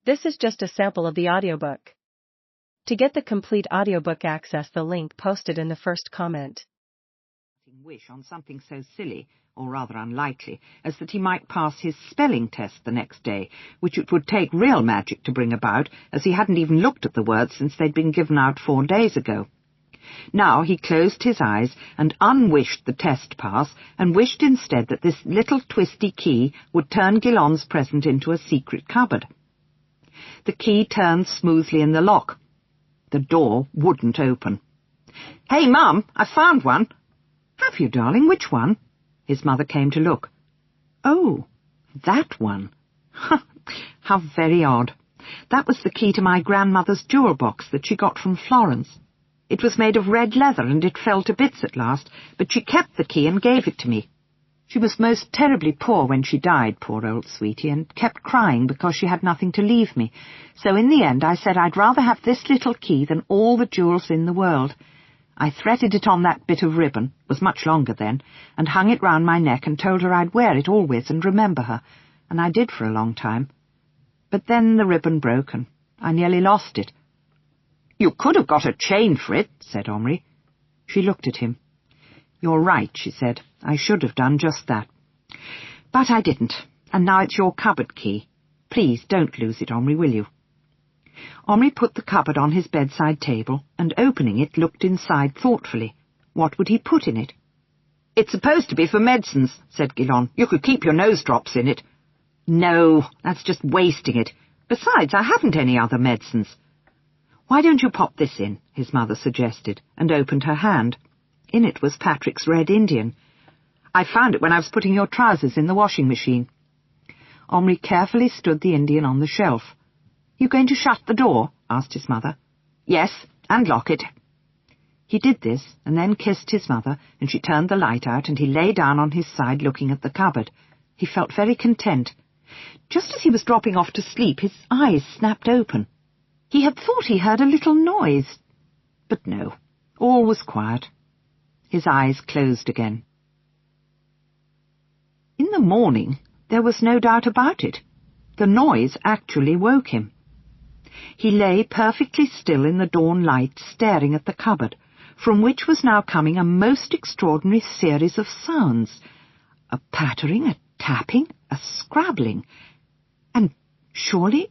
This is just a sample of the audiobook. To get the complete audiobook, access the link posted in the first comment. Wish on something so silly, or rather unlikely, as that he might pass his spelling test the next day, which it would take real magic to bring about, as he hadn't even looked at the words since they'd been given out 4 days ago. Now he closed his eyes and unwished the test pass, and wished instead that this little twisty key would turn Gilon's present into a secret cupboard. The key turned smoothly in the lock. The door wouldn't open. "Hey, Mum, I found one." "Have you, darling? Which one?" His mother came to look. "Oh, that one. How very odd. That was the key to my grandmother's jewel box that she got from Florence. It was made of red leather, and it fell to bits at last, but she kept the key and gave it to me. She was most terribly poor when she died, poor old sweetie, and kept crying because she had nothing to leave me. So in the end I said I'd rather have this little key than all the jewels in the world. I threaded it on that bit of ribbon, was much longer then, and hung it round my neck and told her I'd wear it always and remember her, and I did for a long time. But then the ribbon broke, and I nearly lost it." "You could have got a chain for it," said Omri. She looked at him. "You're right," she said. "I should have done just that. But I didn't, and now it's your cupboard key. Please don't lose it, Omri, will you?" Omri put the cupboard on his bedside table, and opening it looked inside thoughtfully. What would he put in it? "It's supposed to be for medicines," said Gilon. "You could keep your nose drops in it." "No, that's just wasting it. Besides, I haven't any other medicines." "Why don't you pop this in?" his mother suggested, and opened her hand. In it was Patrick's red Indian. "I found it when I was putting your trousers in the washing machine." Omri carefully stood the Indian on the shelf. "You going to shut the door?" asked his mother. "Yes, and lock it." He did this, and then kissed his mother, and she turned the light out, and he lay down on his side looking at the cupboard. He felt very content. Just as he was dropping off to sleep, his eyes snapped open. He had thought he heard a little noise, but no, all was quiet. His eyes closed again. In the morning, there was no doubt about it. The noise actually woke him. He lay perfectly still in the dawn light, staring at the cupboard, from which was now coming a most extraordinary series of sounds. A pattering, a tapping, a scrabbling, and surely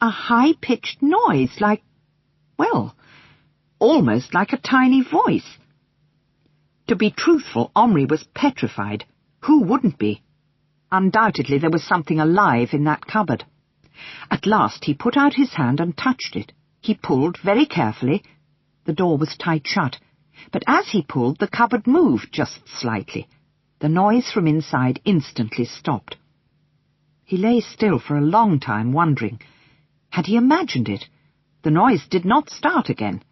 a high-pitched noise like, well, almost like a tiny voice. To be truthful, Omri was petrified. Who wouldn't be? Undoubtedly there was something alive in that cupboard. At last he put out his hand and touched it. He pulled very carefully. The door was tight shut, but as he pulled, the cupboard moved just slightly. The noise from inside instantly stopped. He lay still for a long time, wondering. Had he imagined it? The noise did not start again.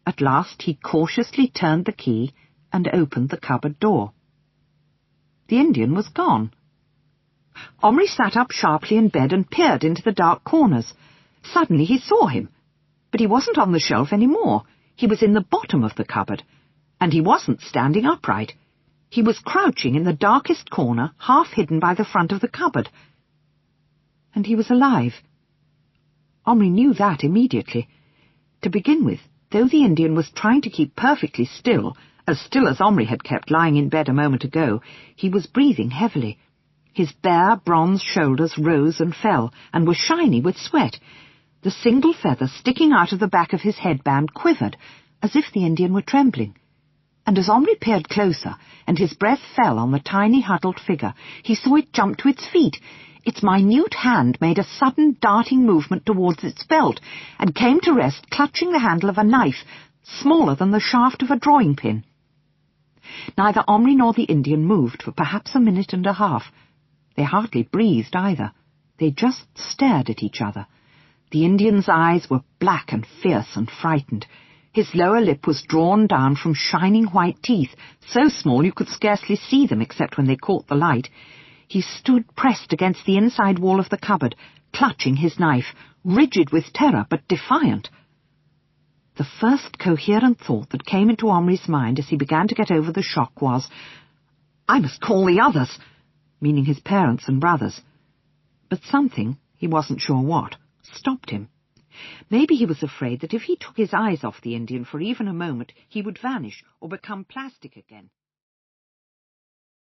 At last he cautiously turned the key and opened the cupboard door. The Indian was gone. Omri sat up sharply in bed and peered into the dark corners. Suddenly he saw him, but he wasn't on the shelf any more. He was in the bottom of the cupboard, and he wasn't standing upright. He was crouching in the darkest corner, half hidden by the front of the cupboard. And he was alive. Omri knew that immediately. To begin with, though the Indian was trying to keep perfectly still as Omri had kept lying in bed a moment ago, he was breathing heavily. His bare, bronze shoulders rose and fell, and were shiny with sweat. The single feather sticking out of the back of his headband quivered, as if the Indian were trembling. And as Omri peered closer, and his breath fell on the tiny huddled figure, he saw it jump to its feet. Its minute hand made a sudden darting movement towards its belt, and came to rest clutching the handle of a knife, smaller than the shaft of a drawing pin. Neither Omri nor the Indian moved for perhaps a minute and a half. They hardly breathed either. They just stared at each other. The Indian's eyes were black and fierce and frightened. His lower lip was drawn down from shining white teeth, so small you could scarcely see them except when they caught the light. He stood pressed against the inside wall of the cupboard, clutching his knife, rigid with terror but defiant. The first coherent thought that came into Omri's mind as he began to get over the shock was, "I must call the others," meaning his parents and brothers. But something, he wasn't sure what, stopped him. Maybe he was afraid that if he took his eyes off the Indian for even a moment, he would vanish or become plastic again.